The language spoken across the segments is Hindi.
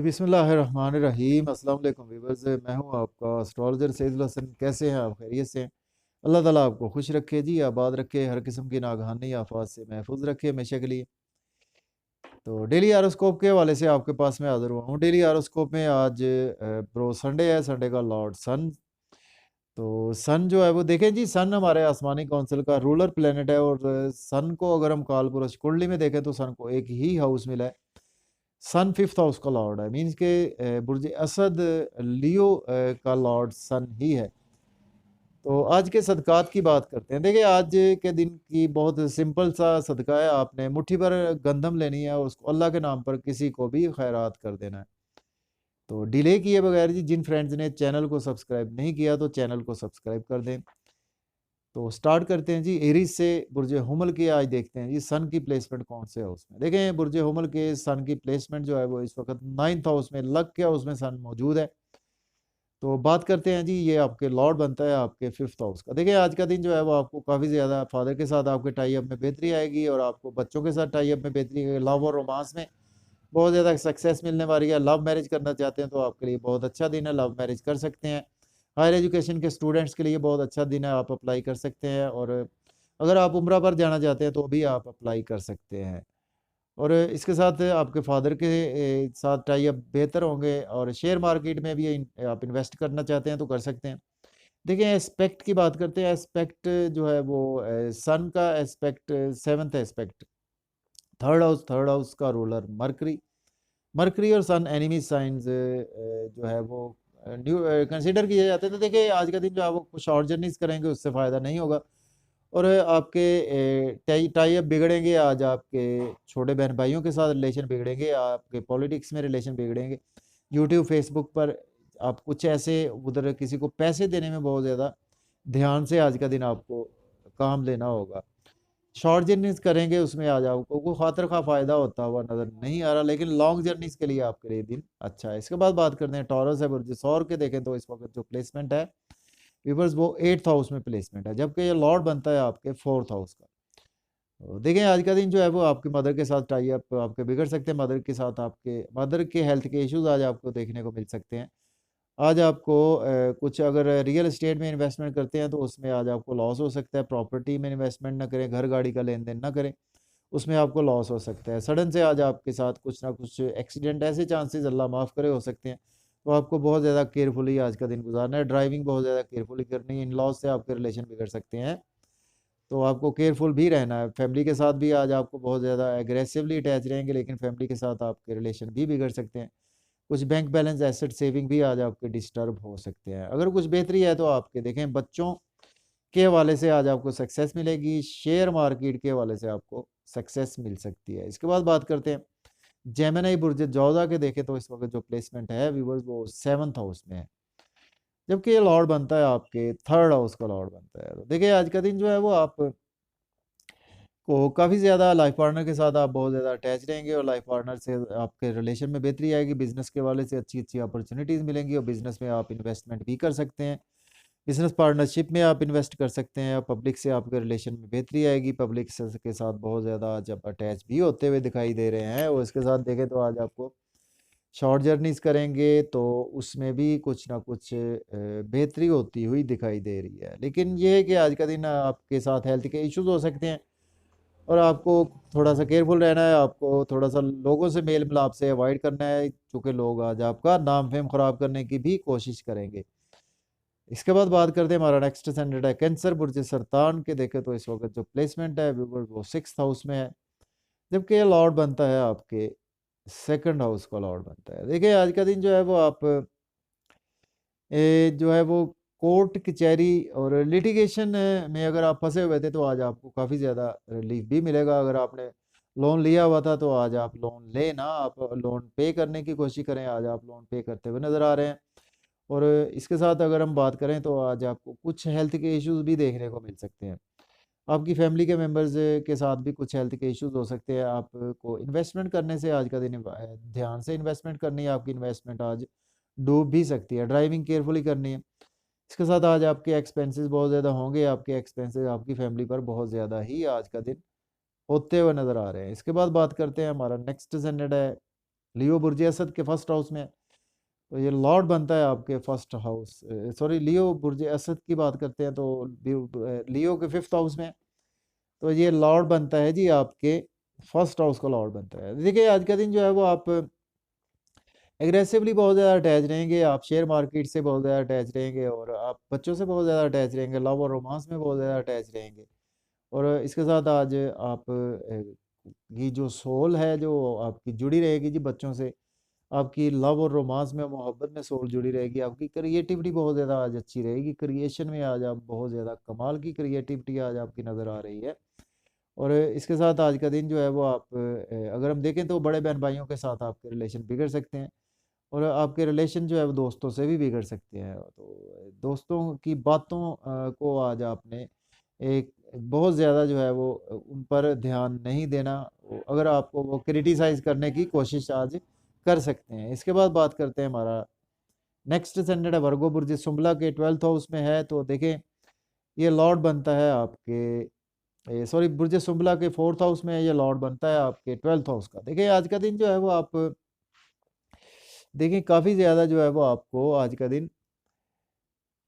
जी बिस्मिल्लाहिर्रहमानिर्रहीम अस्सलाम वालेकुम व्यूअर्स। मैं हूं आपका एस्ट्रोलॉजर सैयदुल हसन। कैसे हैं आप? खैरियत से हैं? अल्लाह ताला आपको खुश रखे जी, आबाद रखे, हर किस्म की नागहानी आफात से महफूज रखे हमेशा के लिए। तो डेली आरोस्कोप के हवाले से आपके पास मैं हाज़िर हुआ हूँ। डेली आरोस्कोप में आज ब्रो संडे है, संडे का लॉर्ड सन। तो सन जो है वो देखें जी, सन हमारे आसमानी कौंसिल का रूलर प्लेनेट है और सन को अगर हम कालपुरुष कुंडली में देखें तो सन को एक ही हाउस मिला है। सन 5th हाउस का लॉर्ड है, मीन्स के बुर्ज असद लियो का लॉर्ड सन ही है। तो आज के सदक़ात की बात करते हैं। देखिए आज के दिन की बहुत सिंपल सा सदका है, आपने मुट्ठी भर गंदम लेनी है और उसको अल्लाह के नाम पर किसी को भी खैरात कर देना है। तो डिले किए बगैर जी, जिन फ्रेंड्स ने चैनल को सब्सक्राइब नहीं किया तो चैनल को सब्सक्राइब कर दें। तो स्टार्ट करते हैं जी एरीज से। बुर्ज हुमल की आज देखते हैं जी सन की प्लेसमेंट कौन से हाउस में। देखें बुर्ज हुमल के सन की प्लेसमेंट जो है वो इस वक्त 9th हाउस में, लक के हाउस में सन मौजूद है। तो बात करते हैं जी, ये आपके लॉर्ड बनता है आपके 5th हाउस का। देखिए आज का दिन जो है वो आपको काफ़ी ज़्यादा फादर के साथ आपके टाई अप में बेहतरी आएगी और आपको बच्चों के साथ टाई अप में बेहतरी आएगी। लव और रोमांस में बहुत ज़्यादा सक्सेस मिलने वाली है। लव मैरिज करना चाहते हैं तो आपके लिए बहुत अच्छा दिन है, लव मैरिज कर सकते हैं। हायर एजुकेशन के स्टूडेंट्स के लिए बहुत अच्छा दिन है, आप अप्लाई कर सकते हैं। और अगर आप उम्रा पर जाना चाहते हैं तो भी आप अप्लाई कर सकते हैं। और इसके साथ आपके फादर के साथ टाई अप बेहतर होंगे और शेयर मार्केट में भी आप इन्वेस्ट करना चाहते हैं तो कर सकते हैं। देखिए एस्पेक्ट की बात करते हैं। एस्पेक्ट जो है वो सन का aspect 7th aspect, third house का रूलर मरकरी। मरकरी और सन एनिमी साइंस जो है वो न्यू कंसीडर किए जाते हैं। तो देखिए आज का दिन जो है वो कुछ शॉर्ट जर्नीज करेंगे उससे फ़ायदा नहीं होगा। और आपके टाई टाई अप बिगड़ेंगे, आज आपके छोटे बहन भाइयों के साथ रिलेशन बिगड़ेंगे, आपके पॉलिटिक्स में रिलेशन बिगड़ेंगे। यूट्यूब फेसबुक पर आप कुछ ऐसे उधर किसी को पैसे देने में बहुत ज़्यादा ध्यान से आज का दिन आपको काम लेना होगा। शॉर्ट जर्नीज़ करेंगे उसमें आज आपको कोई खातिर खा फ़ायदा होता हुआ नज़र नहीं आ रहा, लेकिन लॉन्ग जर्नीज़ के लिए आपके लिए दिन अच्छा है। इसके बाद बात करते हैं टॉरस है बुर्ज सौर के। देखें तो इस वक्त जो प्लेसमेंट है व्यूअर्स वो 8th हाउस में प्लेसमेंट है, जबकि ये लॉर्ड बनता है आपके 4th हाउस का। तो देखें आज का दिन जो है वो आपकी मदर के साथ टाई अप आपके बिगड़ सकते हैं। मदर के साथ आपके मदर के हेल्थ के इश्यूज आज आपको देखने को मिल सकते हैं। आज आपको कुछ अगर रियल एस्टेट में इन्वेस्टमेंट करते हैं तो उसमें आज आपको लॉस हो सकता है। प्रॉपर्टी में इन्वेस्टमेंट ना करें, घर गाड़ी का लेन देन ना करें, उसमें आपको लॉस हो सकता है। सडन से आज आपके साथ कुछ ना कुछ एक्सीडेंट, ऐसे चांसेस अल्लाह माफ़ करे हो सकते हैं। तो आपको बहुत ज़्यादा केयरफुली आज का दिन गुजारना है। ड्राइविंग बहुत ज़्यादा केयरफुली करनी है। इन लॉज से आपके रिलेशन बिगड़ सकते हैं, तो आपको केयरफुल भी रहना है। फैमिली के साथ भी आज आपको बहुत ज़्यादा एग्रेसिवली अटैच रहेंगे, लेकिन फैमिली के साथ आपके रिलेशन भी बिगड़ सकते हैं। कुछ बैंक बैलेंस एसेट सेविंग भी आज आपके डिस्टर्ब हो सकते हैं। अगर कुछ बेहतरी है तो आपके देखें बच्चों के हवाले से आज आपको सक्सेस मिलेगी। शेयर मार्केट के हवाले से आपको सक्सेस मिल सकती है। इसके बाद बात करते हैं जेमिनी बुर्ज जौज़ा के। देखें तो इस वक्त जो प्लेसमेंट है व्यूअर्स वो 7th हाउस में है, जबकि ये लॉर्ड बनता है आपके 3rd हाउस का लॉर्ड बनता है। तो देखिए आज का दिन जो है वो आप को काफ़ी ज़्यादा लाइफ पार्टनर के साथ आप बहुत ज़्यादा अटैच रहेंगे और लाइफ पार्टनर से आपके रिलेशन में बेहतरी आएगी। बिज़नेस के वाले से अच्छी-अच्छी अपॉर्चुनिटीज़ मिलेंगी और बिज़नेस में आप इन्वेस्टमेंट भी कर सकते हैं। बिज़नेस पार्टनरशिप में आप इन्वेस्ट कर सकते हैं। पब्लिक से आपके रिलेशन में बेहतरी आएगी। पब्लिक से के साथ बहुत ज़्यादा आज आप अटैच भी होते हुए दिखाई दे रहे हैं। और इसके साथ देखें तो आज आपको शॉर्ट जर्नीज़ करेंगे तो उसमें भी कुछ ना कुछ बेहतरी होती हुई दिखाई दे रही है। लेकिन ये है कि आज का दिन आपके साथ हेल्थ के इश्यूज़ हो सकते हैं और आपको थोड़ा-सा केयरफुल रहना है। आपको थोड़ा-सा लोगों से मेल-मिलाप से अवॉइड करना है, चूँकि लोग आज आपका नाम-फ़ेम ख़राब करने की भी कोशिश करेंगे। इसके बाद बात करते हैं हमारा नेक्स्ट ascendant है कैंसर बुर्ज सरतान के। देखें तो इस वक़्त जो प्लेसमेंट है वो 6th हाउस में है, जबकि ये लॉर्ड बनता है आपके 2nd हाउस का लॉर्ड बनता है। देखिए आज का दिन जो है वो आप जो है वो कोर्ट कचहरी और लिटिगेशन में अगर आप फंसे हुए थे तो आज आपको काफ़ी ज़्यादा रिलीफ भी मिलेगा। अगर आपने लोन लिया हुआ था तो आज आप लोन लें ना, आप लोन पे करने की कोशिश करें। आज आप लोन पे करते हुए नज़र आ रहे हैं। और इसके साथ अगर हम बात करें तो आज आपको कुछ हेल्थ के इश्यूज़ भी देखने को मिल सकते हैं। आपकी फैमिली के मेंबर्स के साथ भी कुछ हेल्थ के इश्यूज़ हो सकते हैं। आपको इन्वेस्टमेंट करने से आज का दिन ध्यान से इन्वेस्टमेंट करनी है। आपकी इन्वेस्टमेंट आज डूब भी सकती है। ड्राइविंग केयरफुली करनी है। इसके साथ आज आपके एक्सपेंसेस बहुत ज़्यादा होंगे। आपके एक्सपेंसेस आपकी फैमिली पर बहुत ज़्यादा ही आज का दिन होते हुए नज़र आ रहे हैं। इसके बाद बात करते हैं हमारा नेक्स्ट ascendant है लियो बुर्ज असद के फर्स्ट हाउस में है, तो ये लॉर्ड बनता है आपके फर्स्ट हाउस, सॉरी लियो बुर्ज असद की बात करते हैं तो लियो के फिफ्थ हाउस में है, तो ये लॉर्ड बनता है जी आपके फर्स्ट हाउस का लॉर्ड बनता है। देखिए आज का दिन जो है वो आप एग्रेसिवली बहुत ज़्यादा अटैच रहेंगे, आप शेयर मार्केट से बहुत ज़्यादा अटैच रहेंगे, और आप बच्चों से बहुत ज़्यादा अटैच रहेंगे, लव और रोमांस में बहुत ज़्यादा अटैच रहेंगे। और इसके साथ आज आप की जो सोल है जो आपकी जुड़ी रहेगी जी बच्चों से, आपकी लव और रोमांस में मोहब्बत में सोल जुड़ी रहेगी, आपकी क्रिएटिविटी बहुत ज़्यादा आज अच्छी रहेगी, क्रिएशन में आज आप बहुत ज़्यादा कमाल की क्रिएटिविटी आज आपकी नज़र आ रही है। और इसके साथ आज का दिन जो है वो आप अगर हम देखें तो बड़े बहन भाइयों के साथ आपके रिलेशन बिगड़ सकते हैं, और आपके रिलेशन जो है वो दोस्तों से भी बिगड़ सकते हैं। तो दोस्तों की बातों को आज आपने एक बहुत ज़्यादा जो है वो उन पर ध्यान नहीं देना, अगर आपको वो क्रिटिसाइज़ करने की कोशिश आज कर सकते हैं। इसके बाद बात करते हैं, हमारा नेक्स्ट सेंटेड है वर्गो बुर्ज सुंबला के 12th हाउस में है, तो देखें ये लॉर्ड बनता है आपके सॉरी बुर्ज सुंबला के 4th हाउस में है, ये लॉर्ड बनता है आपके 12th हाउस का। देखिए आज का दिन जो है वो आप देखिए काफ़ी ज़्यादा जो है वो आपको आज का दिन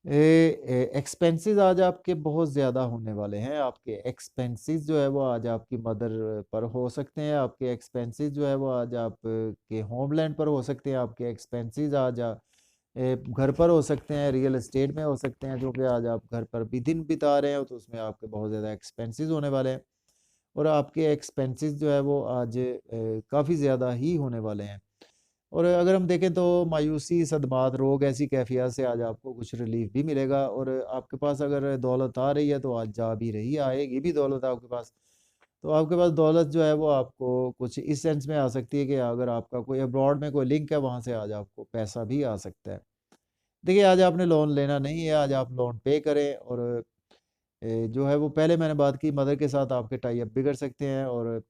एक्सपेंसेस आज आपके बहुत ज़्यादा होने वाले हैं। आपके एक्सपेंसेस जो है वो आज आपकी मदर पर हो सकते हैं, आपके एक्सपेंसेस जो है वो आज आप के होमलैंड पर हो सकते हैं, आपके एक्सपेंसेस आज घर पर हो सकते हैं, रियल एस्टेट में हो सकते हैं, जो कि आज आप घर पर भी दिन बिता रहे हो तो उसमें आपके बहुत ज़्यादा एक्सपेंसेस होने वाले हैं, और आपके एक्सपेंसेस जो है वो आज काफ़ी ज़्यादा ही होने वाले हैं। और अगर हम देखें तो मायूसी, सदमात, रोग, ऐसी कैफियत से आज आपको कुछ रिलीफ भी मिलेगा, और आपके पास अगर दौलत आ रही है तो आज जा भी रही है, आएगी भी दौलत आपके पास। तो आपके पास दौलत जो है वो आपको कुछ इस सेंस में आ सकती है कि अगर आपका कोई अब्रॉड में कोई लिंक है वहाँ से आज आपको पैसा भी आ सकता है। देखिए आज आपने लोन लेना नहीं है, आज आप लोन पे करें, और जो है वो पहले मैंने बात की मदर के साथ आपके टाई अप बिगड़ सकते हैं, और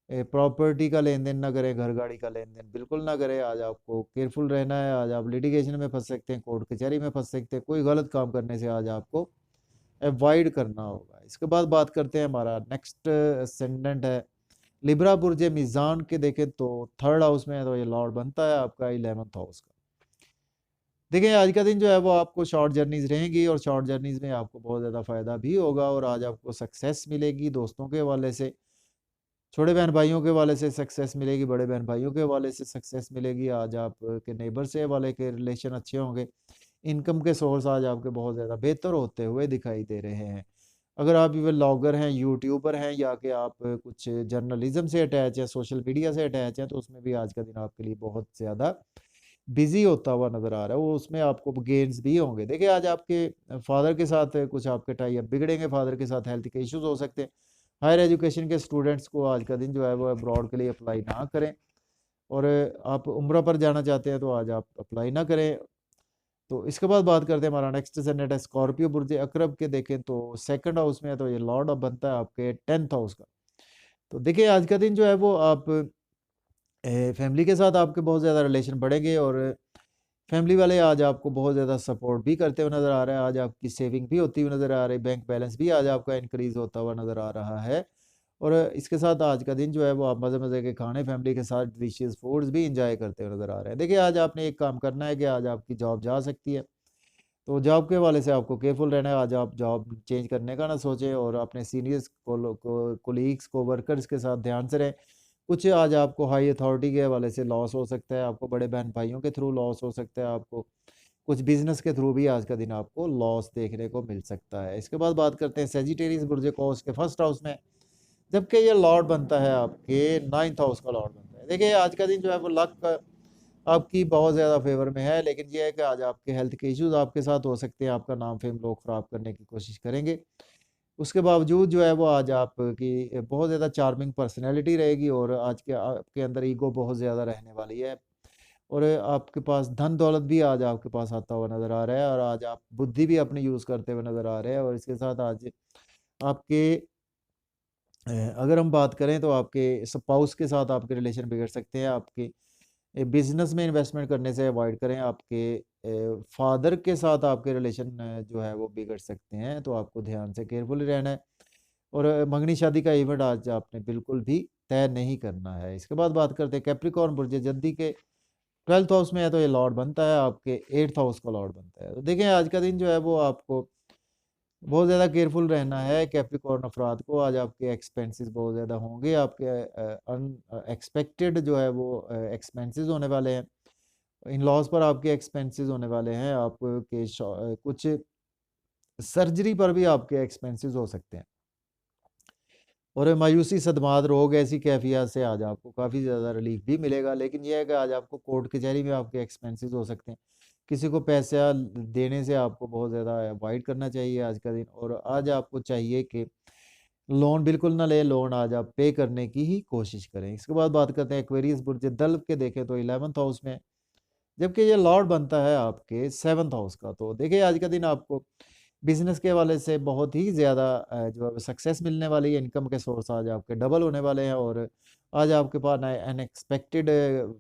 प्रॉपर्टी का लेन-देन ना करें, घर गाड़ी का लेन-देन बिल्कुल ना करें। आज आपको केयरफुल रहना है, आज आप लिटिगेशन में फँस सकते हैं, कोर्ट कचहरी में फँस सकते हैं, कोई गलत काम करने से आज आपको अवॉइड करना होगा। इसके बाद बात करते हैं, हमारा नेक्स्ट असेंडेंट है लिब्रा बुर्ज मीज़ान के, देखें तो 3rd हाउस में है, तो ये लॉर्ड बनता है आपका 11th हाउस का। देखिए आज का दिन जो है वो आपको शॉर्ट जर्नीज़ रहेंगी, और शॉर्ट जर्नीज़ में आपको बहुत ज़्यादा फ़ायदा भी होगा, और आज आपको सक्सेस मिलेगी दोस्तों के हवाले से, छोटे बहन भाइयों के हवाले से सक्सेस मिलेगी, बड़े बहन भाइयों के हवाले से सक्सेस मिलेगी। आज आपके नेबर से वाले के रिलेशन अच्छे होंगे। इनकम के सोर्स आज आपके बहुत ज़्यादा बेहतर होते हुए दिखाई दे रहे हैं। अगर आप व्लॉगर हैं, यूट्यूबर हैं, या कि आप कुछ जर्नलिज्म से अटैच हैं, सोशल मीडिया से अटैच हैं, तो उसमें भी आज का दिन आपके लिए बहुत ज़्यादा बिज़ी होता हुआ नज़र आ रहा है। वो उसमें आपको गेन्स भी होंगे। देखिए आज आपके फादर के साथ कुछ आपके टाई अप बिगड़ेंगे, फादर के साथ हेल्थ के इश्यूज़ हो सकते हैं। हायर एजुकेशन के स्टूडेंट्स को आज का दिन जो है वो अब्रॉड के लिए अप्लाई ना करें, और आप उम्रा पर जाना चाहते हैं तो आज आप अप्लाई ना करें। तो इसके बाद बात करते हैं, हमारा नेक्स्ट प्लैनेट है स्कॉर्पियो बुर्ज अकरब के, देखें तो 2nd हाउस में है, तो ये लॉर्ड अब बनता है आपके 10th हाउस का। तो देखिए आज का दिन जो है वो आप फैमिली के साथ आपके बहुत ज़्यादा रिलेशन बढ़ेंगे, और फैमिली वाले आज आपको बहुत ज़्यादा सपोर्ट भी करते हुए नज़र आ रहे हैं, आज आपकी सेविंग भी होती हुई नज़र आ रही है, बैंक बैलेंस भी आज आपका इंक्रीज़ होता हुआ नज़र आ रहा है। और इसके साथ आज का दिन जो है वो आप मज़े-मज़े के खाने, फैमिली के साथ डिलीशियस फूड्स भी एंजॉय करते हुए नज़र आ रहे हैं। देखिए आज आपने एक काम करना है कि आज आपकी जॉब जा सकती है, तो जॉब के हवाले से आपको केयरफुल रहना है। आज आप जॉब चेंज करने का ना सोचें, और अपने सीनियर्स कोलीग्स को वर्कर्स के साथ ध्यान से रहें। कुछ आज आपको हाई अथॉरिटी के हवाले से लॉस हो सकता है, आपको बड़े बहन भाइयों के थ्रू लॉस हो सकता है, आपको कुछ बिजनेस के थ्रू भी आज का दिन आपको लॉस देखने को मिल सकता है। इसके बाद बात करते हैं सेजिटेरियस बुर्ज कौस के फर्स्ट हाउस में, जबकि ये लॉर्ड बनता है आपके 9th हाउस का लॉर्ड बनता है। देखिए आज का दिन जो है वो लक आपकी बहुत ज़्यादा फेवर में है, लेकिन ये है कि आज आपके हेल्थ के इश्यूज आपके साथ हो सकते हैं, आपका नाम फेम लोग ख़राब करने की कोशिश करेंगे। उसके बावजूद जो है वो आज आपकी बहुत ज़्यादा चार्मिंग पर्सनैलिटी रहेगी, और आज के आपके अंदर ईगो बहुत ज़्यादा रहने वाली है, और आपके पास धन दौलत भी आज आपके पास आता हुआ नज़र आ रहा है, और आज आप बुद्धि भी अपनी यूज़ करते हुए नज़र आ रहे हैं। और इसके साथ आज आपके अगर हम बात करें तो आपके स्पाउस के साथ आपके रिलेशन बिगड़ सकते हैं, आपके बिजनेस में इन्वेस्टमेंट करने से अवॉइड करें, आपके फादर के साथ आपके रिलेशन जो है वो बिगड़ सकते हैं, तो आपको ध्यान से केयरफुल रहना है। और मंगनी शादी का इवेंट आज आपने बिल्कुल भी तय नहीं करना है। इसके बाद बात करते हैं कैप्रिकॉर्न बुर्ज जल्दी के 12th हाउस में है, तो ये लॉर्ड बनता है आपके 8th हाउस का लॉर्ड बनता है। तो देखें आज का दिन जो है वो आपको बहुत ज़्यादा केयरफुल रहना है कैप्रिकॉर्न अफराद को। आज आपके एक्सपेंसेस बहुत ज़्यादा होंगे, आपके अनएक्सपेक्टेड जो है वो एक्सपेंसेस होने वाले हैं, इन लॉज पर आपके एक्सपेंसेस होने वाले हैं, आपके कुछ सर्जरी पर भी आपके एक्सपेंसेस हो सकते हैं। और मायूसी, सदमात, रोग, ऐसी कैफियत से आज आपको काफ़ी ज़्यादा रिलीफ भी मिलेगा, लेकिन यह है कि आज आपको कोर्ट कचहरी में आपके एक्सपेंसेस हो सकते हैं। किसी को पैसा देने से आपको बहुत ज़्यादा अवॉइड करना चाहिए आज का दिन। और आज आपको चाहिए कि लोन बिल्कुल ना लें, लोन आज आप पे करने की ही कोशिश करें। इसके बाद बात करते हैं एक्वेरियस बुर्ज दल्ब के, देखें तो 11th हाउस में, जबकि ये लॉर्ड बनता है आपके 7th हाउस का। तो देखिए आज का दिन आपको बिज़नेस के हवाले से बहुत ही ज़्यादा जो है सक्सेस मिलने वाली है, इनकम के सोर्स आज आपके डबल होने वाले हैं, और आज आपके पास अनएक्सपेक्टेड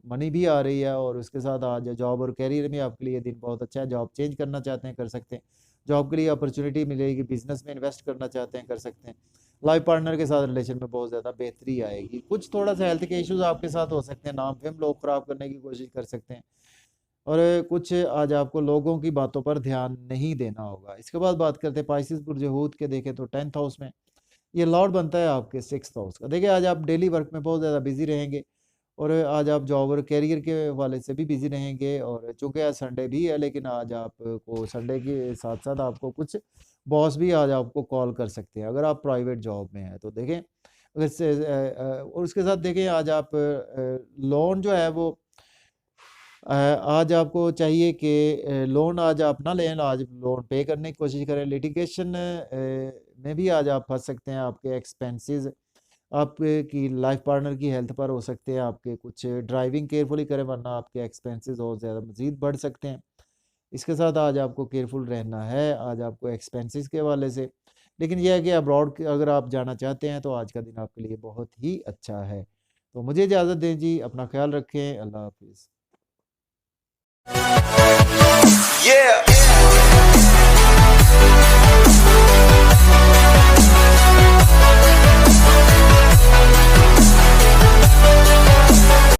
मनी भी आ रही है। और उसके साथ आज जॉब और करियर में आपके लिए दिन बहुत अच्छा है। जॉब चेंज करना चाहते हैं कर सकते हैं, जॉब के लिए अपॉर्चुनिटी मिलेगी, बिजनेस में इन्वेस्ट करना चाहते हैं कर सकते हैं, लाइफ पार्टनर के साथ रिलेशन में बहुत ज़्यादा बेहतरी आएगी। कुछ थोड़ा सा हेल्थ के इश्यूज आपके साथ हो सकते हैं, नाम फेम लोग ख़राब करने की कोशिश कर सकते हैं, और कुछ आज आपको लोगों की बातों पर ध्यान नहीं देना होगा। इसके बाद बात करते हैं पाइसेस बुर्ज हूत के, देखें तो 10th हाउस में ये लॉर्ड बनता है आपके 6th हाउस का। देखिए आज आप डेली वर्क में बहुत ज़्यादा बिजी रहेंगे, और आज आप जॉब और कैरियर के हवाले से भी बिजी रहेंगे। और चूंकि आज संडे भी है, लेकिन आज आपको संडे के साथ साथ आपको कुछ बॉस भी आज आपको कॉल कर सकते हैं अगर आप प्राइवेट जॉब में हैं। तो देखें अगर और उसके साथ देखें आज आप लोन जो है वो आज आपको चाहिए कि लोन आज आप ना लें, आज लोन पे करने की कोशिश करें। लिटिगेशन में भी आज आप फंस सकते हैं, आपके एक्सपेंसेस आपकी लाइफ पार्टनर की हेल्थ पर हो सकते हैं, आपके कुछ ड्राइविंग केयरफुली करें वरना आपके एक्सपेंसेस और ज़्यादा मज़ीद बढ़ सकते हैं। इसके साथ आज आपको केयरफुल रहना है आज आपको एक्सपेंसेस के हवाले से। लेकिन यह है कि अब्रॉड अगर आप जाना चाहते हैं तो आज का दिन आपके लिए बहुत ही अच्छा है। तो मुझे इजाज़त दें जी, अपना ख्याल रखें, अल्लाह हाफिज़। Yeah.